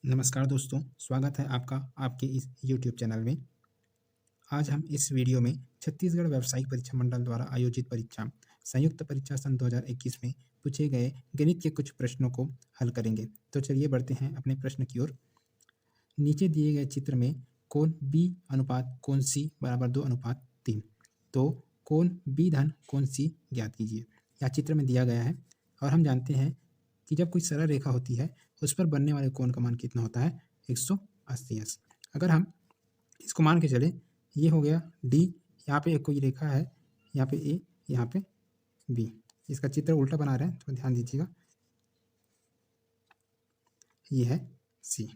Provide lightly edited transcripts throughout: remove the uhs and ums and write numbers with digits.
नमस्कार दोस्तों, स्वागत है आपका आपके इस यूट्यूब चैनल में। आज हम इस वीडियो में छत्तीसगढ़ व्यावसायिक परीक्षा मंडल द्वारा आयोजित परीक्षा संयुक्त परीक्षा सन 2021 में पूछे गए गणित के कुछ प्रश्नों को हल करेंगे। तो चलिए बढ़ते हैं अपने प्रश्न की ओर। नीचे दिए गए चित्र में कोण B अनुपात कोण C बराबर 2:3, तो कोण B धन कोण C ज्ञात कीजिए। यह चित्र में दिया गया है और हम जानते हैं कि जब कोई सरल रेखा होती है उस पर बनने वाले कोण का मान कितना होता है, 180 अंश। अगर हम इसको मान के चले, ये हो गया D, यहाँ पे एक कोई रेखा है, यहाँ पे A, यहाँ पे B। इसका चित्र उल्टा बना रहे हैं तो ध्यान दीजिएगा। ये है C,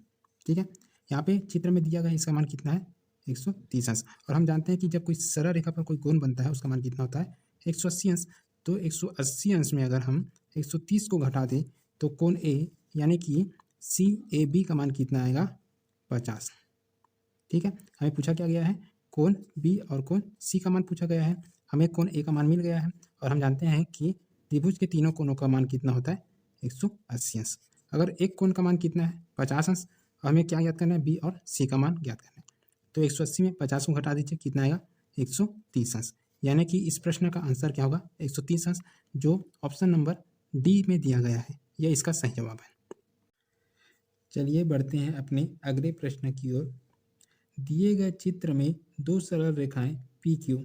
ठीक है। यहाँ पे चित्र में दिया गया इसका मान कितना है, 130 अंश। और हम जानते हैं कि जब कोई सरल रेखा पर कोई कोण बनता है उसका मान कितना होता है, 180 अंश। तो 180 अंश में अगर हम 130 को घटा दें तो कोण A यानी कि CAB का मान कितना आएगा, 50। ठीक है, हमें पूछा क्या गया है, कोण B और कोण C का मान पूछा गया है। हमें कोण A का मान मिल गया है और हम जानते हैं कि त्रिभुज के तीनों कोणों का मान कितना होता है, 180 अंश। अगर एक कोण का मान कितना है, 50 अंश, और हमें क्या ज्ञात करना है, B और C का मान ज्ञात करना है। तो 180 में 50 को घटा दीजिए, कितना आएगा, 130 अंश। यानी कि इस प्रश्न का आंसर क्या होगा, 130 अंश, जो ऑप्शन नंबर D में दिया गया है, यह इसका सही जवाब है। चलिए बढ़ते हैं अपने अगले प्रश्न की ओर। दिए गए चित्र में दो सरल रेखाएं PQ,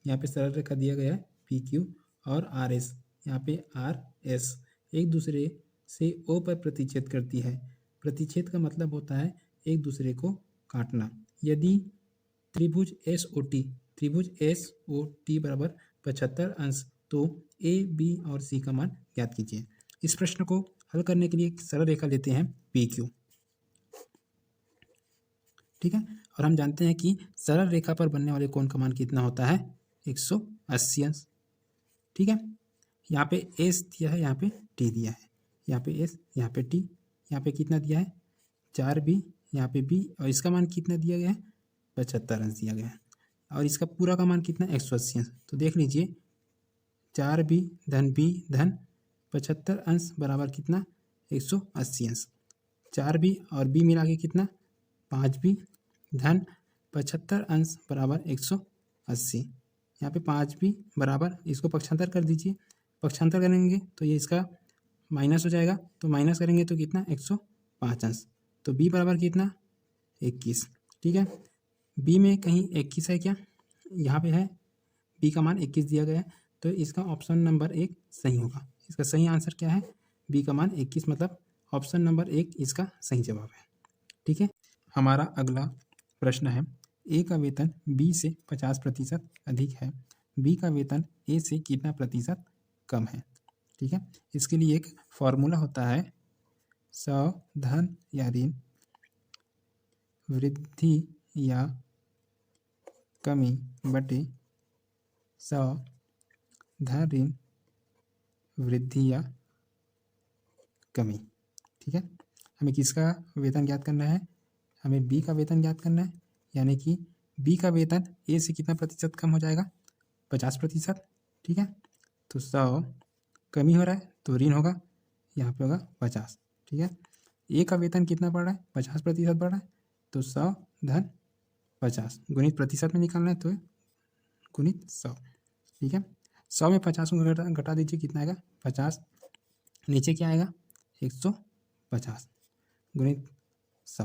यहाँ पे सरल रेखा दिया गया है PQ, और RS, यहाँ पे RS एक दूसरे से O पर प्रतिच्छेद करती है। प्रतिच्छेद का मतलब होता है एक दूसरे को काटना। यदि त्रिभुज SOT बराबर 75 अंश, तो A, B और C का मान ज्ञात कीजिए। इस प्रश्न को हल करने के लिए एक सरल रेखा लेते हैं PQ, ठीक है। और हम जानते हैं कि सरल रेखा पर बनने वाले कोण का मान कितना होता है, 180 अंश, ठीक है। यहाँ पे S दिया है, यहाँ पे T दिया है, यहाँ पे S, यहाँ पे T, यहाँ पे कितना दिया है, 4B, यहाँ पे B, और इसका मान कितना दिया गया है, 75 अंश दिया गया है। और इसका पूरा का मान कितना है, 180 अंश। तो देख लीजिए, 4B धन B धन 75 अंश बराबर कितना, 180 अंश। 4B और B मिला के कितना, 5B धन 75 अंश बराबर 180। यहाँ पे 5B बराबर, इसको पक्षांतर कर दीजिए, पक्षांतर करेंगे तो ये इसका माइनस हो जाएगा, तो माइनस करेंगे तो कितना, 105 अंश। तो B बराबर कितना, 21, ठीक है। B में कहीं 21 है क्या, यहाँ पे है, B का मान 21 दिया गया है, तो इसका ऑप्शन नंबर 1 सही होगा। इसका सही आंसर क्या है, B का मान 21, मतलब ऑप्शन नंबर 1 इसका सही जवाब है, ठीक है। हमारा अगला प्रश्न है, A का वेतन B से 50% अधिक है, B का वेतन A से कितना प्रतिशत कम है, ठीक है। इसके लिए एक फॉर्मूला होता है, सावधान या ऋण वृद्धि या कमी बटे सावधान ऋण वृद्धि या कमी, ठीक है। हमें किसका वेतन ज्ञात करना है, हमें B का वेतन ज्ञात करना है। यानी कि B का वेतन A से कितना प्रतिशत कम हो जाएगा, 50%, ठीक है। तो 100 कमी हो रहा है तो ऋण होगा, यहाँ पे होगा 50, ठीक है। A का वेतन कितना बढ़ रहा है, 50% बढ़ रहा है, तो 100 धन 50, गुणित प्रतिशत में निकालना है तो गुणित 100, ठीक है। 100 में 50 को घटा दीजिए, कितना आएगा, 50, नीचे क्या आएगा, 150 गुणित 100,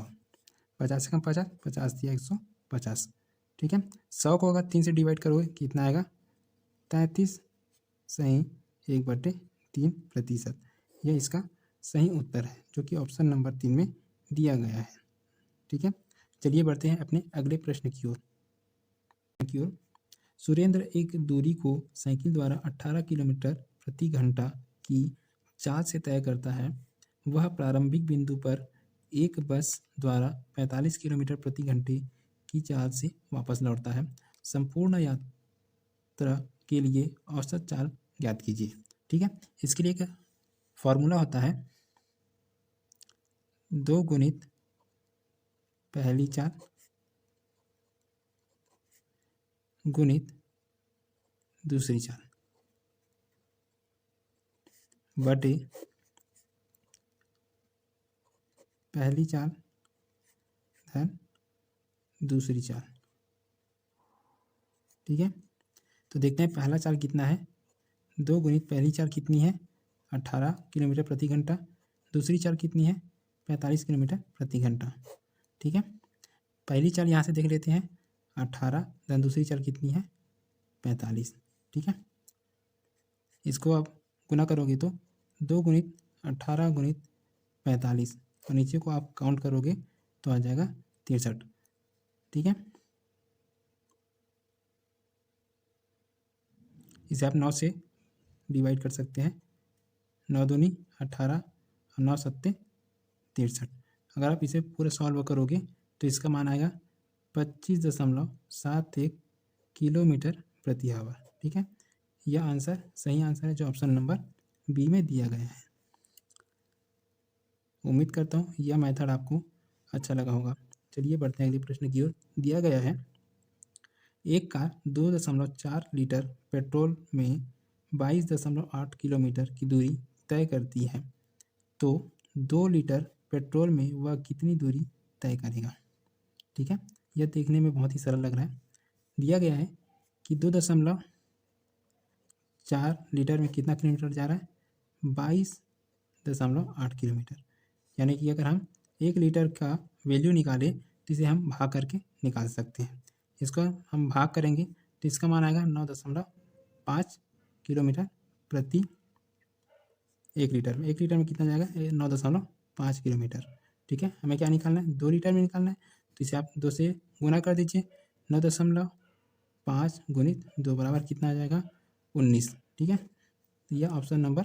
50 से कम 50, 50 दिया 150, ठीक है। 100 को अगर 3 से डिवाइड करोगे कितना आएगा, 33, सही 1/3%। यह इसका सही उत्तर है, जो कि ऑप्शन नंबर 3 में दिया गया है, ठीक है। चलिए बढ़ते हैं अपने अगले प्रश्न की ओर। सुरेंद्र एक दूरी को साइकिल द्वारा 18 किलोमीटर प्रति घंटा की चाल से तय करता है। वह प्रारंभिक बिंदु पर एक बस द्वारा 45 किलोमीटर प्रति घंटे की चाल से वापस लौटता है। संपूर्ण यात्रा के लिए औसत चाल ज्ञात कीजिए, ठीक है। इसके लिए एक फॉर्मूला होता है, 2 गुणित पहली चाल गुणित दूसरी चाल बटे पहली चाल धन दूसरी चाल। ठीक है, तो देखते हैं पहला चाल कितना है। 2 गुणित पहली चाल कितनी है 18 किलोमीटर प्रति घंटा, दूसरी चाल कितनी है 45 किलोमीटर प्रति घंटा। ठीक है, पहली चाल यहाँ से देख लेते हैं 18 धन दूसरी चाल कितनी है 45। ठीक है, इसको आप गुना करोगे तो 2 गुणित 18 गुणित 45 और नीचे को आप काउंट करोगे तो आ जाएगा 63। ठीक है, इसे आप 9 से डिवाइड कर सकते हैं। 9 दूनी 18 और 9 सत्ते 63। अगर आप इसे पूरा सॉल्व करोगे तो इसका मान आएगा 25.71 किलोमीटर प्रति आवर। ठीक है, यह आंसर सही आंसर है जो ऑप्शन नंबर बी में दिया गया है। उम्मीद करता हूँ यह मेथड आपको अच्छा लगा होगा। चलिए बढ़ते हैं अगले प्रश्न की ओर। दिया गया है एक कार 2.4 लीटर पेट्रोल में 22.8 किलोमीटर की दूरी तय करती है, तो 2 लीटर पेट्रोल में वह कितनी दूरी तय करेगा। ठीक है, यह देखने में बहुत ही सरल लग रहा है। दिया गया है कि 2.4 लीटर में कितना किलोमीटर जा रहा है 22.8 किलोमीटर, यानी कि अगर हम 1 लीटर का वैल्यू निकालें तो इसे हम भाग करके निकाल सकते हैं। इसको हम भाग करेंगे तो इसका मान आएगा 9.5 किलोमीटर प्रति 1 लीटर में। 1 लीटर में कितना जाएगा 9.5 किलोमीटर। ठीक है, हमें क्या निकालना है 2 लीटर में निकालना है, तो इसे आप 2 से गुना कर दीजिए। 9.5 गुणित 2 बराबर कितना आ जाएगा 19। ठीक है, तो यह ऑप्शन नंबर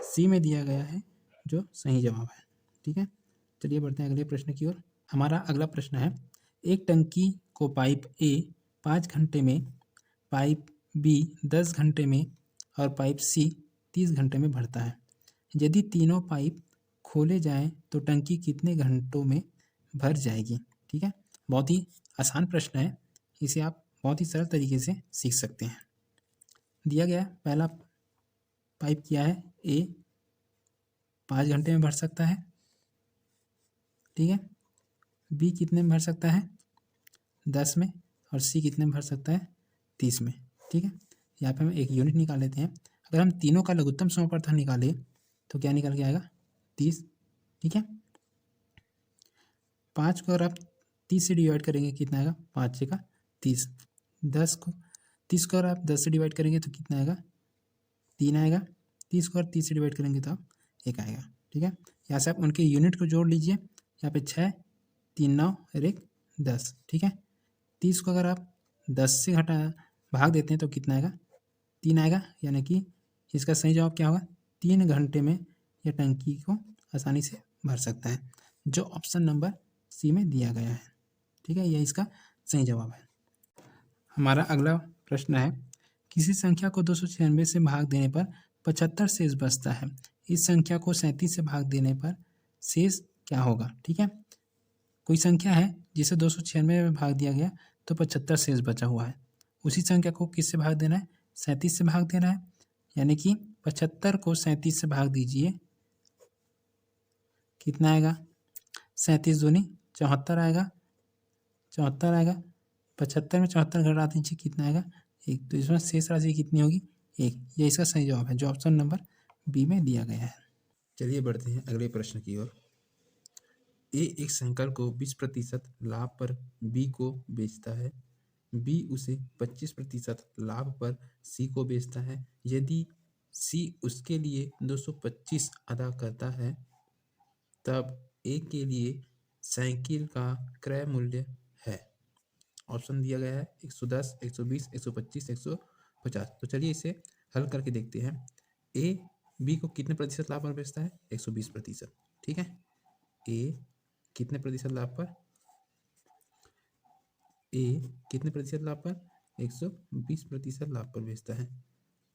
सी में दिया गया है जो सही जवाब है। ठीक है, चलिए बढ़ते हैं अगले प्रश्न की ओर। हमारा अगला प्रश्न है एक टंकी को पाइप ए 5 घंटे में, पाइप बी 10 घंटे में और पाइप सी 30 घंटे में भरता है। यदि तीनों पाइप खोले जाएं तो टंकी कितने घंटों में भर जाएगी। ठीक है, बहुत ही आसान प्रश्न है, इसे आप बहुत ही सरल तरीके से सीख सकते हैं। दिया गया पहला पाइप क्या है ए 5 घंटे में भर सकता है। ठीक है, बी कितने में भर सकता है 10 में और सी कितने में भर सकता है 30 में। ठीक है, यहाँ पे हम एक यूनिट निकाल लेते हैं। अगर हम तीनों का लघुत्तम समापवर्तन निकालें तो क्या निकल के आएगा 30। ठीक है, 5 को अगर आप 30 से डिवाइड करेंगे कितना आएगा 5 का 30। 30 को अगर आप 10 से डिवाइड करेंगे तो कितना आएगा 3 आएगा। 30 को अगर 30 से डिवाइड करेंगे तो 1 आएगा। ठीक है, यहाँ से आप उनके यूनिट को जोड़ लीजिए। यहाँ पे 6 3 9 और 1 10। ठीक है, 30 को अगर आप 10 से भाग देते हैं तो कितना आएगा 3 आएगा, यानी कि इसका सही जवाब क्या होगा 3 घंटे में यह टंकी को आसानी से भर सकता है, जो ऑप्शन नंबर सी में दिया गया है। ठीक है, यह इसका सही जवाब है। हमारा अगला प्रश्न है किसी संख्या को 296 से भाग देने पर 75 शेष बचता है, इस संख्या को 37 से भाग देने पर शेष क्या होगा। ठीक है, कोई संख्या है जिसे 296 में भाग दिया गया तो 75 शेष बचा हुआ है, उसी संख्या को किससे भाग देना है 37 से भाग देना है, यानी कि 75 को 37 से भाग दीजिए कितना आएगा 37 दूनी 74 आएगा। 74 आएगा, 75 में 74 घटा दीजिए कितना आएगा 1, तो इसमें शेष राशि कितनी होगी 1। यह इसका सही जवाब है जो ऑप्शन नंबर बी में दिया गया है। चलिए बढ़ते हैं अगले प्रश्न की ओर। ए एक साइकिल को 20% लाभ पर बी को बेचता है, बी उसे 25% लाभ पर सी को बेचता है। यदि सी उसके लिए 225 अदा करता है तब ए के लिए साइकिल का क्रय मूल्य है। ऑप्शन दिया गया है 110 120 125 150। तो चलिए इसे हल करके देखते हैं। ए बी को कितने प्रतिशत लाभ पर बेचता है 120%। ठीक है, ए कितने प्रतिशत लाभ पर, ए कितने प्रतिशत लाभ पर 120% लाभ पर बेचता है।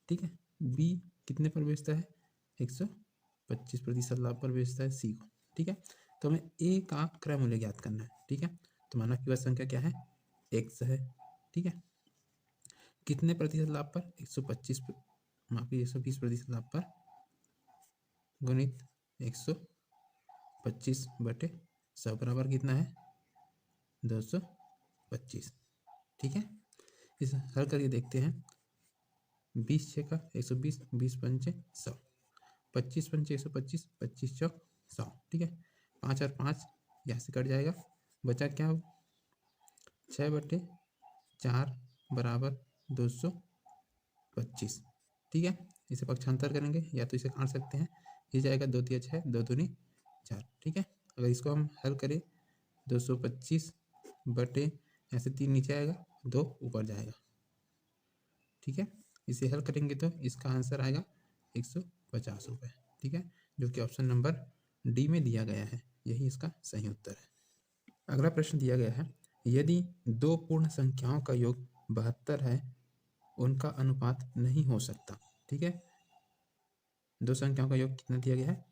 ठीक है, बी कितने पर बेचता है 125% लाभ पर बेचता है सी को। ठीक है, तो हमें ए का क्रय मूल्य ज्ञात करना है। ठीक है, तो माना कि वह संख्या क्या है एक्स है। ठीक है, कितने प्रतिशत लाभ पर 125 माफी 120% लाभ पर गुणित 25/100 बराबर कितना है 225। ठीक है, इसे हल करके देखते हैं। 20 छः का 120, 20 पंचे 100, 25 पंचे 125, 25 चौक 100। ठीक है, 5 और 5 यहाँ से कट जाएगा, बचा क्या हो 6/4 बराबर 225। ठीक है, इसे पक्षांतर करेंगे या तो इसे काट सकते हैं, ये जाएगा 2 तिया 6, 2 दूनी 4। ठीक है, अगर इसको हम हल करें 225 यहाँ से 3 नीचे आएगा, 2 ऊपर जाएगा। ठीक है, इसे हल करेंगे तो इसका आंसर आएगा 150 रुपये। ठीक है, जो कि ऑप्शन नंबर डी में दिया गया है, यही इसका सही उत्तर है। अगला प्रश्न दिया गया है, यदि दो पूर्ण संख्याओं का योग 72 है, उनका अनुपात नहीं हो सकता। ठीक है, दो संख्याओं का योग कितना दिया गया है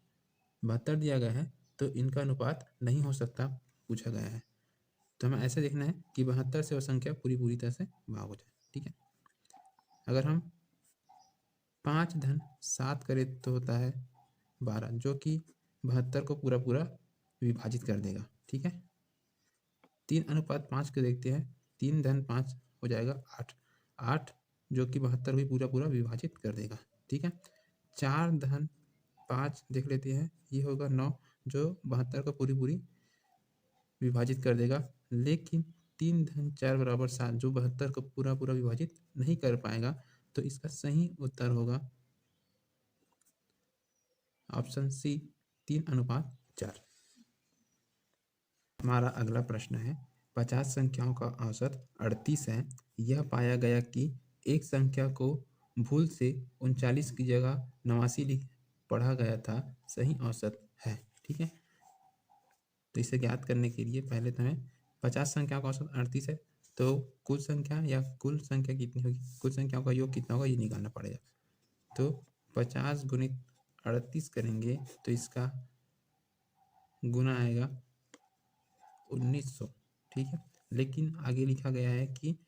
72 दिया गया है, तो इनका अनुपात नहीं हो सकता पूछा गया है। तो हमें ऐसे देखना है कि 72 से वो संख्या पूरी तरह से भाग हो जाए। ठीक है, अगर हम 5 धन 7 करें तो होता है 12, जो कि 72 को पूरा विभाजित कर देगा। ठीक है, 3:5 को देखते हैं, 3 धन 5 हो जाएगा 8, 8 जो कि 72 को पूरा विभाजित कर देगा। ठीक है, 4 धन 5 देख लेते हैं, ये होगा 9 जो 72 को पूरी विभाजित कर देगा। लेकिन 3 धन 4 बराबर 7 जो 72 को पूरा विभाजित नहीं कर पाएगा। तो इसका सही उत्तर होगा ऑप्शन सी 3:4। हमारा अगला प्रश्न है, 50 संख्याओं का औसत 38 है। यह पाया गया कि एक संख्या को भूल से 39 की जगह 89 पढ़ा गया था, सही औसत है। ठीक है, तो इसे ज्ञात करने के लिए पहले तो हमें 50 संख्याओं का औसत 38 है, तो कुल संख्या कितनी होगी, कुल संख्याओं का योग कितना होगा ये निकालना पड़ेगा। तो 50 गुणित 38 करेंगे तो इसका गुना आएगा 1900। ठीक है, लेकिन आगे लिखा गया है कि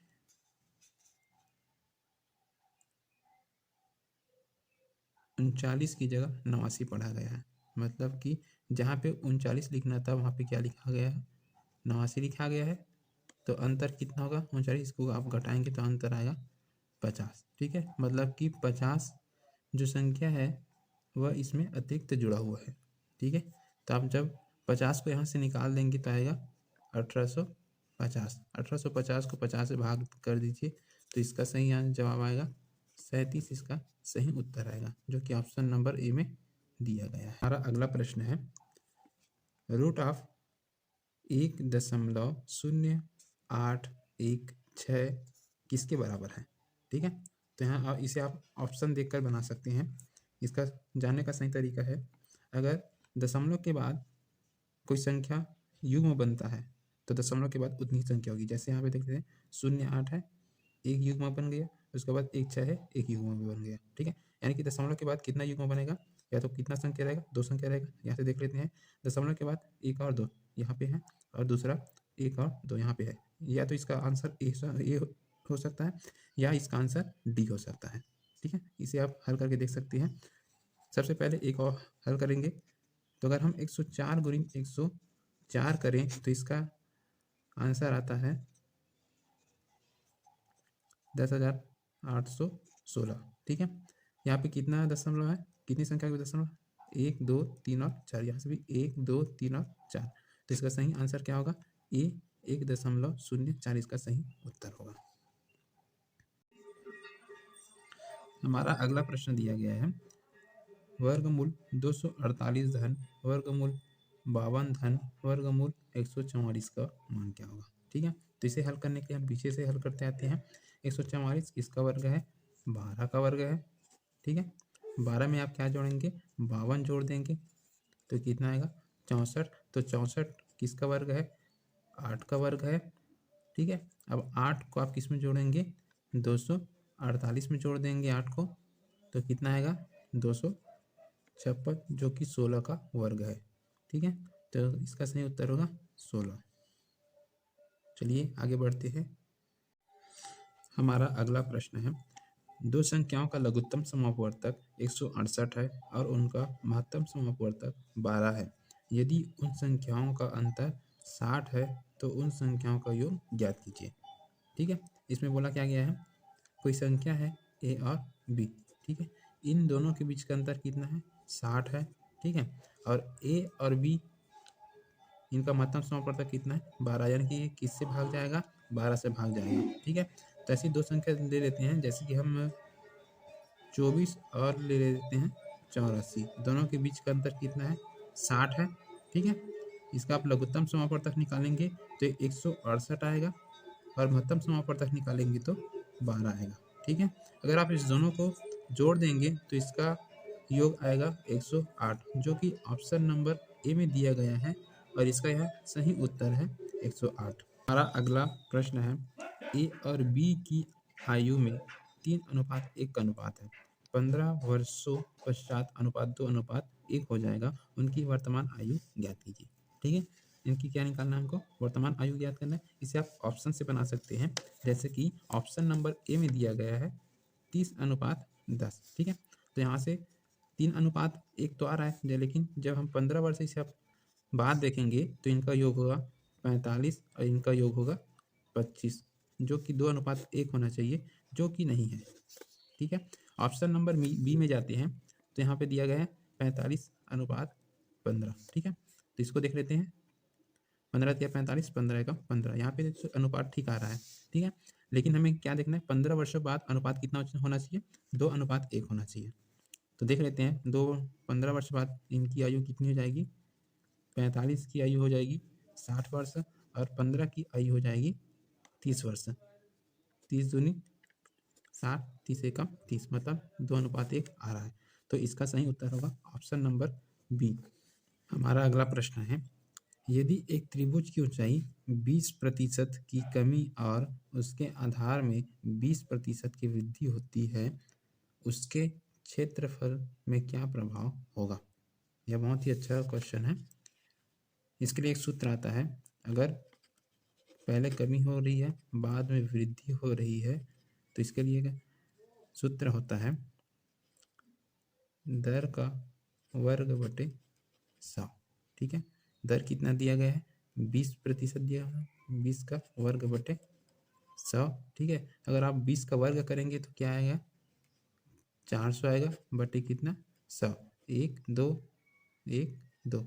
39 की जगह 89 पढ़ा गया है, मतलब कि जहाँ पे 39 लिखना था वहाँ पे क्या लिखा गया है 89 लिखा गया है। तो अंतर कितना होगा 39 को आप घटाएंगे तो अंतर आएगा 50। ठीक है, मतलब कि 50 जो संख्या है वह इसमें अतिरिक्त जुड़ा हुआ है। ठीक है, तो आप जब 50 को यहाँ से निकाल देंगे तो आएगा 1850। 1850 को 50 से भाग कर दीजिए तो इसका सही जवाब आएगा 37। इसका सही उत्तर आएगा, जो कि ऑप्शन नंबर ए में दिया गया है। हमारा अगला प्रश्न है, रूट ऑफ 1.08116 किसके बराबर है। ठीक है, तो यहाँ इसे आप ऑप्शन देखकर बना सकते हैं। इसका जानने का सही तरीका है, अगर दशमलव के बाद कोई संख्या युग्म बनता है तो दशमलव के बाद उतनी संख्या होगी। जैसे यहाँ पे देखते हैं 0 8 है, एक युग्म बन गया, उसके बाद 1 6 है, एक युग्म भी बन गया। ठीक है, यानी कि दशमलव के बाद कितना युग्म बनेगा, या तो कितना संख्या रहेगा 2 संख्या रहेगा। यहाँ से देख लेते हैं, दशमलव के बाद 1 और 2 यहाँ पे है, और दूसरा 1 और 2 यहाँ पे है। या तो इसका आंसर ए हो सकता है या इसका आंसर डी हो सकता है। ठीक है, इसे आप हल करके देख सकते हैं। सबसे पहले एक और हल करेंगे, तो अगर हम 104 गुणित 104 करें तो इसका आंसर आता है 10,816। ठीक है, यहाँ पे कितना दशमलव है, कितनी संख्या के दशमलव 1 2 3 और 4, यहाँ से भी 1 2 3 और 4। तो इसका सही आंसर क्या होगा ए 1.04 इसका सही उत्तर होगा। हमारा अगला प्रश्न दिया गया है, वर्गमूल 248 धन वर्गमूल 52 धन वर्गमूल 144 का मान क्या होगा। ठीक है, तो इसे हल करने के लिए हम पीछे से हल करते आते हैं। 144 इसका वर्ग है, 12 का वर्ग है। ठीक है, 12 में आप क्या जोड़ेंगे 52 जोड़ देंगे तो कितना आएगा 64। तो 64 किसका वर्ग है 8 का वर्ग है। ठीक है, अब 8 को आप किस में जोड़ेंगे 248 में जोड़ देंगे 8 को, तो कितना आएगा 256 जो कि 16 का वर्ग है। ठीक है, तो इसका सही उत्तर होगा 16। चलिए आगे बढ़ते हैं। हमारा अगला प्रश्न है, दो संख्याओं का लघुत्तम समापवर्तक 168 है और उनका महत्तम समापवर्तक 12 है। यदि उन संख्याओं का अंतर 60 है तो उन संख्याओं का योग ज्ञात कीजिए। ठीक है, इसमें बोला क्या गया है, कोई संख्या है ए और बी, ठीक है, इन दोनों के बीच का अंतर कितना है, 60 है, ठीक है, और ए और बी इनका महत्तम समापवर्तक कितना है, 12, यानी कि ये किससे भाग जाएगा, 12 से भाग जाएगा। ठीक है, तो ऐसी दो संख्या ले लेते हैं, जैसे कि हम 24 और ले लेते हैं 84, दोनों के बीच का अंतर कितना है, 60 है। ठीक है, इसका आप लघुत्तम समापवर्तक निकालेंगे तो 168 आएगा और महत्तम समापवर्तक निकालेंगे तो 12 आएगा। ठीक है, अगर आप इस दोनों को जोड़ देंगे तो इसका योग आएगा 108, जो कि ऑप्शन नंबर ए में दिया गया है और इसका यह सही उत्तर है 108। हमारा अगला प्रश्न है, ए और बी की आयु में 3:1 का अनुपात है, 15 वर्षों पश्चात अनुपात 2:1 हो जाएगा, उनकी वर्तमान आयु ज्ञात कीजिए। ठीक है, इनकी क्या निकालना है, हमको वर्तमान आयु ज्ञात करना है। इसे आप ऑप्शन से बना सकते हैं, जैसे कि ऑप्शन नंबर ए में दिया गया है 30:10। ठीक है, तो यहाँ से 3:1 तो आ रहा है, लेकिन जब हम 15 वर्ष से आप बाद देखेंगे तो इनका योग होगा 45 और इनका योग होगा 25, जो कि 2:1 होना चाहिए, जो कि नहीं है। ठीक है, ऑप्शन नंबर बी में जाते हैं तो यहाँ पे दिया गया है 45:15। ठीक है, तो इसको देख लेते हैं, 15 या 45, 15 का 15, यहाँ पे अनुपात ठीक आ रहा है। ठीक है, लेकिन हमें क्या देखना है, 15 वर्षों बाद अनुपात कितना होना चाहिए, 2:1 होना चाहिए। तो देख लेते हैं, 15 वर्ष बाद इनकी आयु कितनी हो जाएगी, 45 की आयु हो जाएगी 60 वर्ष और 15 की आयु हो जाएगी 30 वर्ष। 30 दूनी 60, 30 एकम 30, मतलब 2:1 आ रहा है, तो इसका सही उत्तर होगा ऑप्शन नंबर बी। हमारा अगला प्रश्न है, यदि एक त्रिभुज की ऊंचाई 20% की कमी और उसके आधार में 20% की वृद्धि होती है, उसके क्षेत्रफल में क्या प्रभाव होगा। यह बहुत ही अच्छा क्वेश्चन है। इसके लिए एक सूत्र आता है, अगर पहले कमी हो रही है बाद में वृद्धि हो रही है तो इसके लिए सूत्र होता है दर का वर्ग बटे 100। ठीक है, दर कितना दिया गया है, 20% दिया हुआ है, 20 का वर्ग बटे 100। ठीक है, अगर आप 20 का वर्ग करेंगे तो क्या आएगा, 400 आएगा, बटे कितना, 100, 1 2 1 2,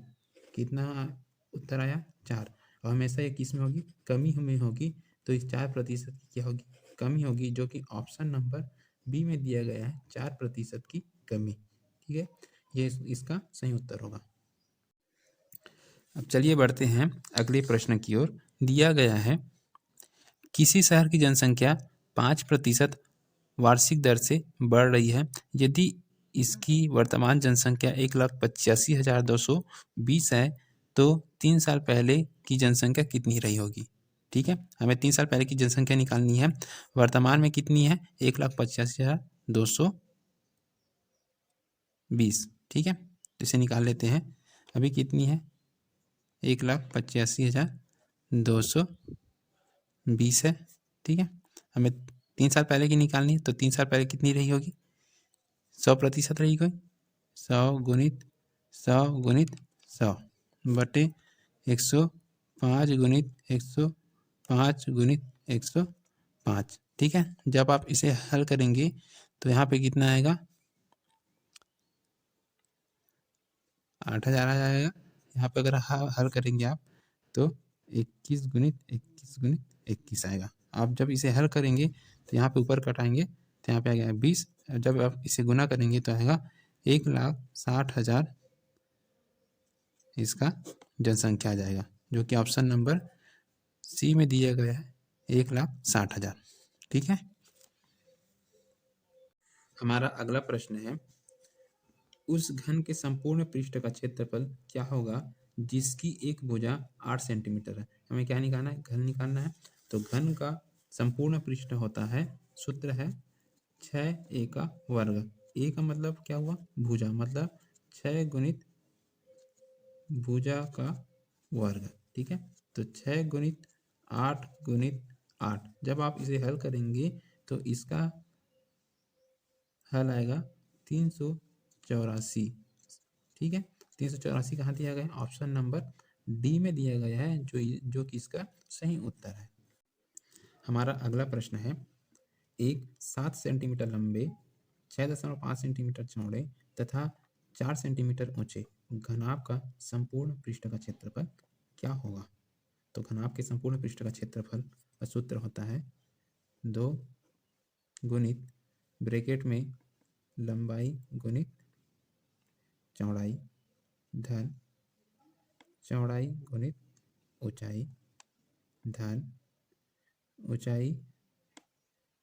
कितना उत्तर आया, 4। और हमेशा ये किस में होगी, कमी में होगी, तो इस 4% की क्या होगी, कमी होगी, जो कि ऑप्शन नंबर बी में दिया गया है, 4% की कमी। ठीक है, ये इसका सही उत्तर होगा। अब चलिए बढ़ते हैं अगले प्रश्न की ओर। दिया गया है, किसी शहर की जनसंख्या 5% वार्षिक दर से बढ़ रही है, यदि इसकी वर्तमान जनसंख्या 1,85,220 है तो 3 साल पहले की जनसंख्या कितनी रही होगी। ठीक है, हमें 3 साल पहले की जनसंख्या निकालनी है, वर्तमान में कितनी है, 1,85,220। ठीक है, तो इसे निकाल लेते हैं, अभी कितनी है, 1,85,220 है। ठीक है, हमें 3 साल पहले की निकालनी है, तो 3 साल पहले कितनी रही होगी, 100% रही होगी, 100 गुणित 100 गुणित 100 बटे 105 गुणित 105 गुणित 105। ठीक है, जब आप इसे हल करेंगे तो यहाँ पे कितना आएगा, 8,000 आ जाएगा। यहाँ पे अगर हल करेंगे आप तो 21 गुणित 21 गुणित 21 आएगा। आप जब इसे हल करेंगे तो यहाँ पे ऊपर कटाएंगे तो यहाँ पे आएगा 20, जब आप इसे गुना करेंगे तो आएगा 1,60,000 इसका जनसंख्या आ जाएगा, जो कि ऑप्शन नंबर सी में दिया गया है, 1,60,000। ठीक है, हमारा अगला प्रश्न है, उस घन के संपूर्ण पृष्ठ का क्षेत्रफल क्या होगा जिसकी एक भुजा 8 सेंटीमीटर है। हमें क्या निकालना है, घन निकालना है, तो घन का संपूर्ण पृष्ठ होता है, सूत्र है 6a का वर्ग। a का मतलब क्या हुआ, भुजा, मतलब 6 गुणित भुजा का वर्ग। ठीक है, तो 6 गुणित 8 गुणित 8, जब आप इसे हल करेंगे तो इसका हल आएगा 384। ठीक है, 384 कहाँ दिया गया है? ऑप्शन नंबर डी में दिया गया है, जो कि इसका सही उत्तर है। हमारा अगला प्रश्न है, एक 7 सेंटीमीटर लंबे, 6.5 सेंटीमीटर चौड़े तथा 4 सेंटीमीटर ऊंचे घनाभ का संपूर्ण पृष्ठ का क्षेत्रफल क्या होगा? तो घनाभ के संपूर्ण पृष्ठ का क्षेत्रफल का सूत्र होता है 2 गुणित ब्रैकेट में लंबाई गुणित चौड़ाई धन चौड़ाई गुणित ऊंचाई धन ऊंचाई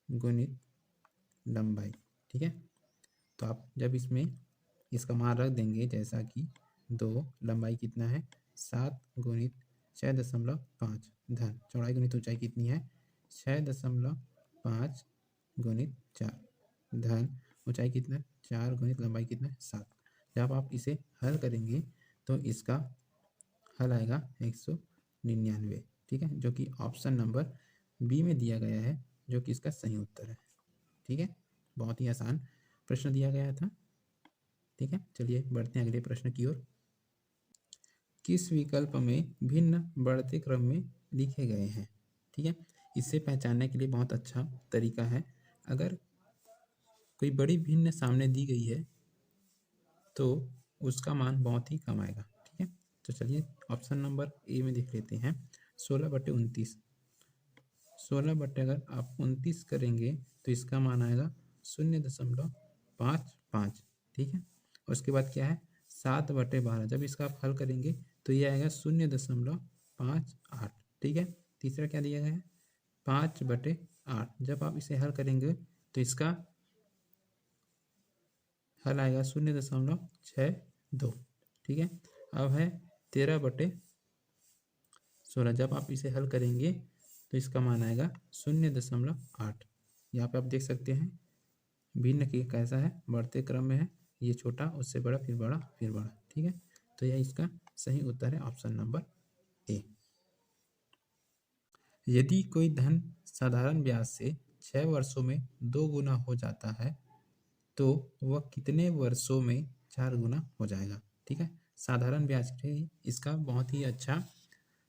गुणित लंबाई। ठीक है, तो आप जब इसमें इसका मान रख देंगे, जैसा कि 2, लंबाई कितना है 7 गुणित 6.5 धन चौड़ाई गुणित ऊंचाई कितनी है 6.5 गुणित 4 धन ऊंचाई कितना 4 गुणित लंबाई कितना 7। जब आप इसे हल करेंगे तो इसका हल आएगा 199। ठीक है, जो कि ऑप्शन नंबर बी में दिया गया है, जो कि इसका सही उत्तर है। ठीक है, बहुत ही आसान प्रश्न दिया गया था। ठीक है, चलिए बढ़ते हैं अगले प्रश्न की ओर। किस विकल्प में भिन्न बढ़ते क्रम में लिखे गए हैं? ठीक है, इसे पहचानने के लिए बहुत अच्छा तरीका है, अगर कोई बड़ी भिन्न सामने दी गई है तो उसका मान बहुत ही कम आएगा। ठीक है, तो चलिए ऑप्शन नंबर ए में देख लेते हैं। 16/29, 16 बटे अगर आप 29 करेंगे तो इसका मान आएगा 0.55। ठीक है, और उसके बाद क्या है 7/12, जब इसका आप हल करेंगे तो ये आएगा 0.58। ठीक है, तीसरा क्या दिया गया है 5/8, जब आप इसे हल करेंगे तो इसका हल आएगा 0.62। ठीक है, अब है 13/16, जब आप इसे हल करेंगे तो इसका मान आएगा 0.8। यहाँ पे आप देख सकते हैं भिन्न के कैसा है, बढ़ते क्रम में है, ये छोटा उससे बड़ा फिर बड़ा फिर बड़ा। ठीक है, तो यह इसका सही उत्तर है ऑप्शन नंबर ए। यदि कोई धन साधारण ब्याज से 6 वर्षों में 2 गुना हो जाता है तो वह कितने वर्षों में 4 गुना हो जाएगा? ठीक है, साधारण ब्याज के इसका बहुत ही अच्छा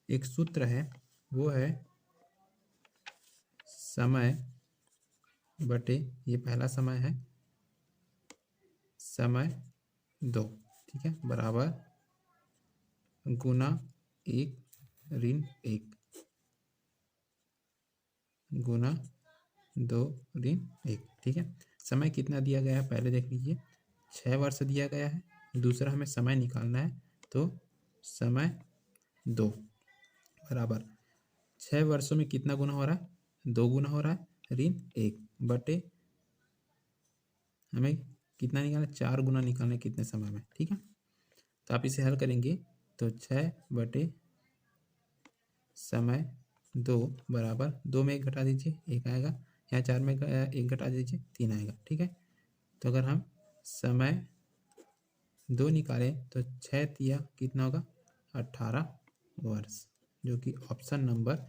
एक सूत्र है, वो है समय बटे, ये पहला समय है, समय 2। ठीक है, बराबर गुना 1 ऋण 1 गुना 2 ऋण 1। ठीक है, समय कितना दिया गया है पहले देख लीजिए, 6 वर्ष दिया गया है, दूसरा हमें समय निकालना है, तो समय 2 बराबर 6 वर्षों में कितना गुना हो रहा है 2 गुना हो रहा है, ऋण 1 बटे हमें कितना निकालना 4 गुना निकालना है कितने समय में। ठीक है, तो आप इसे हल करेंगे तो 6 बटे समय 2 बराबर 2 में 1 घटा दीजिए 1 आएगा, यहाँ 4 में 1 घटा दीजिए 3 आएगा। ठीक है, तो अगर हम समय 2 निकालें तो 6 तिया कितना होगा 18 वर्ष, जो कि ऑप्शन नंबर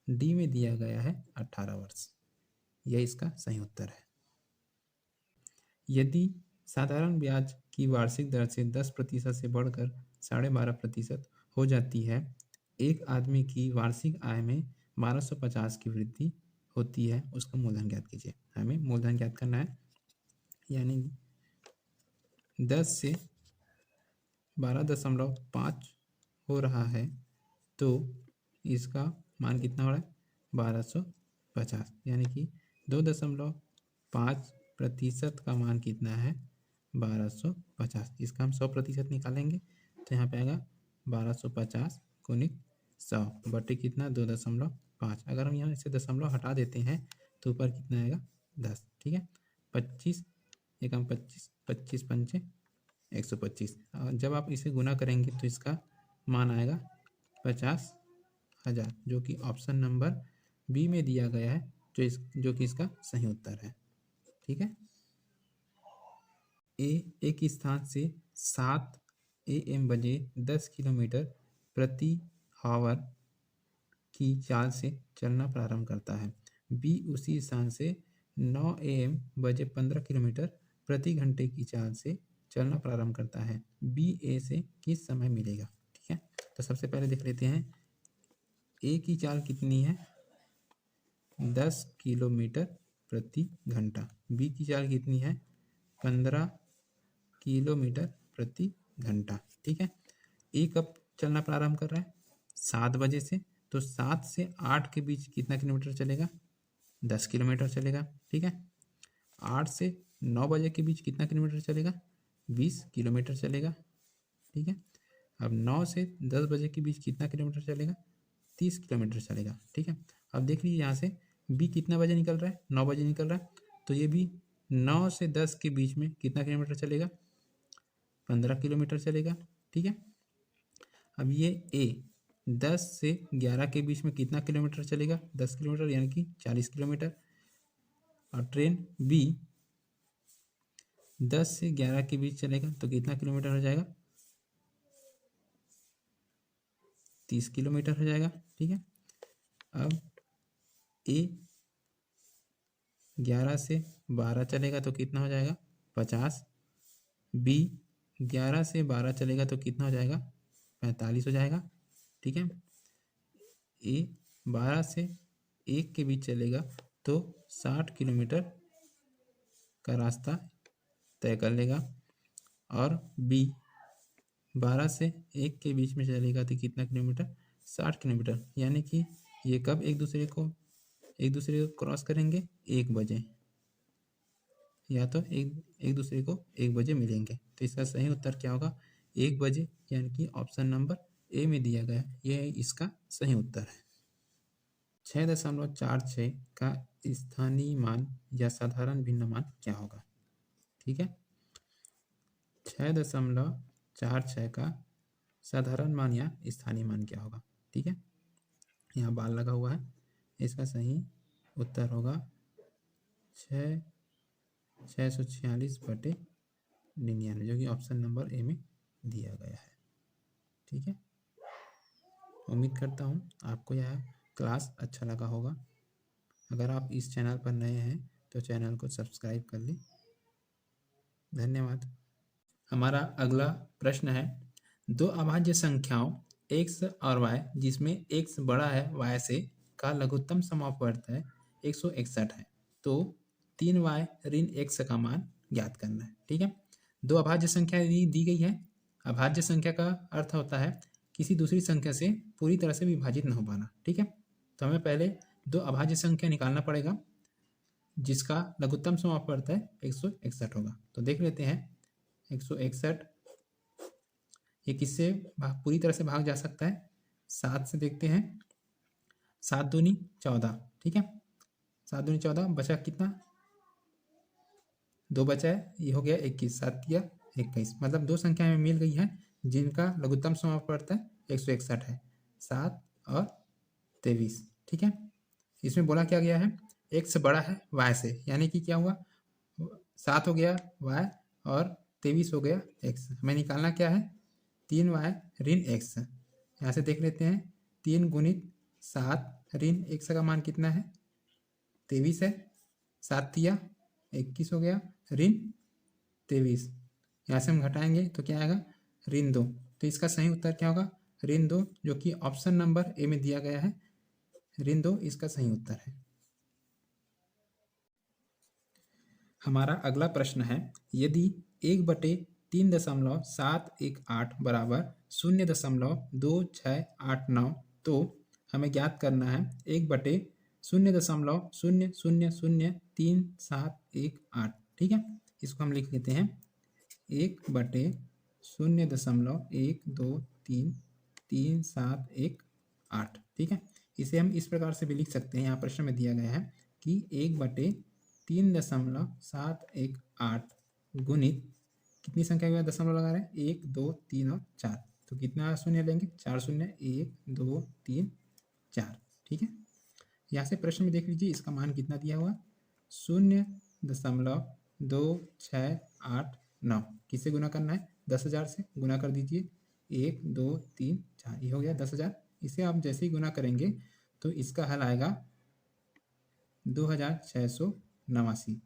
डी में दिया गया है 18 वर्ष, यह इसका सही उत्तर है। यदि साधारण ब्याज की वार्षिक दर से 10% से बढ़कर 12.5% हो जाती है, एक आदमी की वार्षिक आय में 1250 की वृद्धि होती है, उसका मूलधन ज्ञात कीजिए। हमें मूलधन ज्ञात करना है, यानी 10 से 12.5 हो रहा है तो इसका मान कितना हो रहा है 1250, यानी कि 2.5% का मान कितना है 1250। इसका हम 100% निकालेंगे तो यहाँ पे आएगा 1250 गुणित 100 बटे कितना 2.5। अगर हम यहाँ से दशमलव हटा देते हैं तो ऊपर कितना आएगा 10। ठीक है, 25 एकम 25, 25 पंचे 125। जब आप इसे गुना करेंगे तो इसका मान आएगा 50,000, जो कि ऑप्शन नंबर बी में दिया गया है, जो कि इसका सही उत्तर है। ठीक है, एक स्थान से 7 AM बजे 10 किलोमीटर प्रति आवर की चाल से चलना प्रारंभ करता है। बी उसी स्थान से 9 AM बजे 15 किलोमीटर प्रति घंटे की चाल से चलना प्रारंभ करता है, बी ए से किस समय मिलेगा। ठीक है, तो सबसे पहले देख लेते हैं ए की चाल कितनी है, 10 किलोमीटर प्रति घंटा। बी की चाल कितनी है, 15 किलोमीटर प्रति घंटा। ठीक है, ए कब चलना प्रारंभ कर रहा है, 7 बजे से, तो 7 से 8 के बीच कितना किलोमीटर चलेगा, 10 किलोमीटर चलेगा। ठीक है, 8 से 9 बजे के बीच कितना किलोमीटर चलेगा, 20 किलोमीटर चलेगा। ठीक है, अब 9 से 10 बजे के बीच कितना किलोमीटर चलेगा, 30 किलोमीटर चलेगा। ठीक है, अब देख लीजिए यहाँ से बी कितना बजे निकल रहा है, 9 बजे निकल रहा है, तो ये भी 9 से 10 के बीच में कितना किलोमीटर चलेगा, 15 किलोमीटर चलेगा। ठीक है, अब ये ए 10 से 11 के बीच में कितना किलोमीटर चलेगा, 10 किलोमीटर यानी कि 40 किलोमीटर। और ट्रेन बी 10 से 11 के बीच चलेगा तो कितना किलोमीटर हो जाएगा, 30 किलोमीटर हो जाएगा। ठीक है, अब ए 11 से 12 चलेगा तो कितना हो जाएगा, 50। बी 11 से 12 चलेगा तो कितना हो जाएगा, 45 हो जाएगा। ठीक है, ए 12 से 1 के बीच चलेगा तो 60 किलोमीटर का रास्ता तय कर लेगा। और बी 12 से 1 के बीच में चलेगा तो कितना किलोमीटर, 60 किलोमीटर, यानी कि ये कब एक दूसरे को क्रॉस करेंगे, 1 बजे, या तो एक दूसरे को 1 बजे मिलेंगे। तो इसका सही उत्तर क्या होगा, 1 बजे, यानी कि ऑप्शन नंबर ए में दिया गया यह इसका सही उत्तर है। 6.46 का स्थानीय मान या साधारण भिन्न मान क्या होगा। ठीक है, 6.46 का साधारण मान या स्थानीय मान क्या होगा। ठीक है, यहाँ बाल लगा हुआ है, इसका सही उत्तर होगा 646/99, जो कि ऑप्शन नंबर ए में दिया गया है। ठीक है, उम्मीद करता हूँ आपको यह क्लास अच्छा लगा होगा। अगर आप इस चैनल पर नए हैं तो चैनल को सब्सक्राइब कर लें। धन्यवाद। हमारा अगला प्रश्न है, दो अभाज्य संख्याओं x और y जिसमें x बड़ा है y से का लघुत्तम समापवर्त है 161 है, तो 3y ऋण x का मान ज्ञात करना है। ठीक है, दो अभाज्य संख्या दी गई है। अभाज्य संख्या का अर्थ होता है किसी दूसरी संख्या से पूरी तरह से विभाजित न हो पाना। ठीक है, तो हमें पहले दो अभाज्य संख्या निकालना पड़ेगा जिसका लघुत्तम समापवर्त है 161 होगा। तो देख लेते हैं 161 ये किससे पूरी तरह से भाग जा सकता है, 7 से देखते हैं, 7 दूनी 14। ठीक है, 7 दूनी 14, बचा कितना, 2 बचा है, ये हो गया 21, 7 या 21, मतलब दो संख्याएं मिल गई हैं जिनका लघुत्तम समापवर्त है 161 है, 7 और 23। ठीक है, इसमें बोला क्या गया है, x बड़ा है y से, यानी कि क्या हुआ, 7 हो गया y और 23 हो गया x। हमें निकालना क्या है, 3y ऋण x। यहाँ से देख लेते हैं, 3 गुणित 7 ऋण x का मान कितना है, 23 है, 7 या 21 हो गया ऋण 23। यहाँ से हम घटाएंगे तो क्या आएगा, ऋण 2। तो इसका सही उत्तर क्या होगा, ऋण 2, जो कि ऑप्शन नंबर ए में दिया गया है, ऋण 2 इसका सही उत्तर है। हमारा अगला प्रश्न है, यदि 1/3.718 बराबर 0.2689, तो हमें ज्ञात करना है 1/0.000378। ठीक है, इसको हम लिख लेते हैं 1/0.1233718। ठीक है, इसे हम इस प्रकार से भी लिख सकते हैं, यहाँ प्रश्न में दिया गया है कि 1/3.718 गुणित कितनी संख्या का दशमलव लगा रहे हैं, 1 2 3 और 4, तो कितना शून्य लेंगे, 4 शून्य, 1 2 3 4। ठीक है, यहाँ से प्रश्न में देख लीजिए इसका मान कितना दिया हुआ, 0.2689। किससे गुना करना है, 10,000 से गुना कर दीजिए, 1 2 3 4, ये हो गया 10,000। इसे आप जैसे ही गुना करेंगे तो इसका हल आएगा 2689,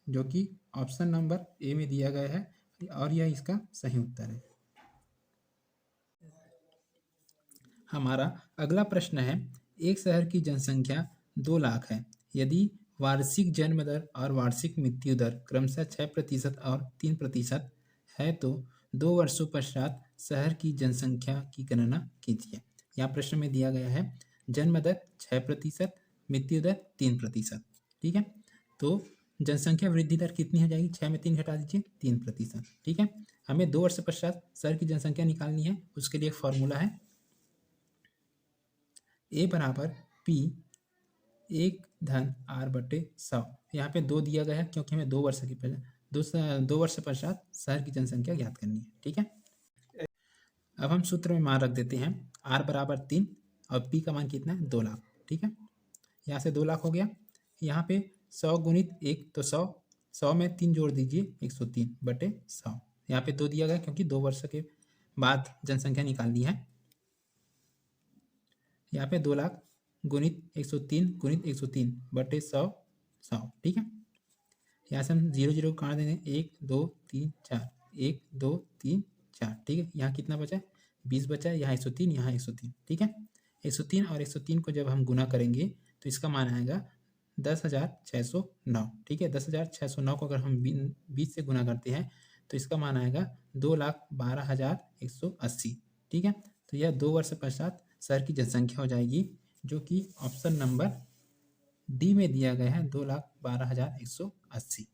जो कि ऑप्शन नंबर ए में दिया गया है, और यह इसका सही उत्तर है। हमारा अगला प्रश्न है, एक शहर की जनसंख्या 2 लाख है। यदि वार्षिक जन्म दर और वार्षिक मृत्यु दर क्रमशः 6% और 3% है तो 2 वर्षों पश्चात शहर की जनसंख्या की गणना कीजिए। यहाँ प्रश्न में दिया गया है जन्म दर 6%, मृत्यु दर 3%। ठीक है, तो जनसंख्या वृद्धि दर कितनी हो जाएगी? 6 में 3 घटा दीजिए, 3%। ठीक है, हमें 2 वर्ष पश्चात शहर की जनसंख्या निकालनी है। उसके लिए एक फॉर्मूला है, ए बराबर पी 1/r/100। यहाँ पे 2 दिया गया है क्योंकि हमें 2 वर्ष की 2 वर्ष पश्चात शहर की जनसंख्या ज्ञात करनी है। ठीक है, अब हम सूत्र में मान रख देते हैं, r बराबर 3 और p का मान कितना है? 2 लाख। ठीक है, यहाँ से 2 लाख हो गया। यहाँ पे 100 गुणित 1 तो 100, 100 में 3 जोड़ दीजिए, 103/100। यहाँ पे 2 दिया गया क्योंकि 2 वर्ष के बाद जनसंख्या निकालनी है। यहाँ पे 2 लाख गुणित 103 गुणित 103/100, 100। ठीक है, यहाँ से हम 0 0 काट देंगे, 1 2 3 4, 1 2 3 4। ठीक है, यहाँ कितना बचा? 20 बचा। यहाँ 103, यहाँ 103। ठीक है, 103 और 103 को जब हम गुना करेंगे तो इसका मान आएगा 10,609। ठीक है, 10,609 को अगर हम 20 से गुना करते हैं तो इसका मान आएगा 2,12,180। ठीक है, तो यह 2 वर्ष पश्चात शहर की जनसंख्या हो जाएगी, जो कि ऑप्शन नंबर डी में दिया गया है, 2,12,180।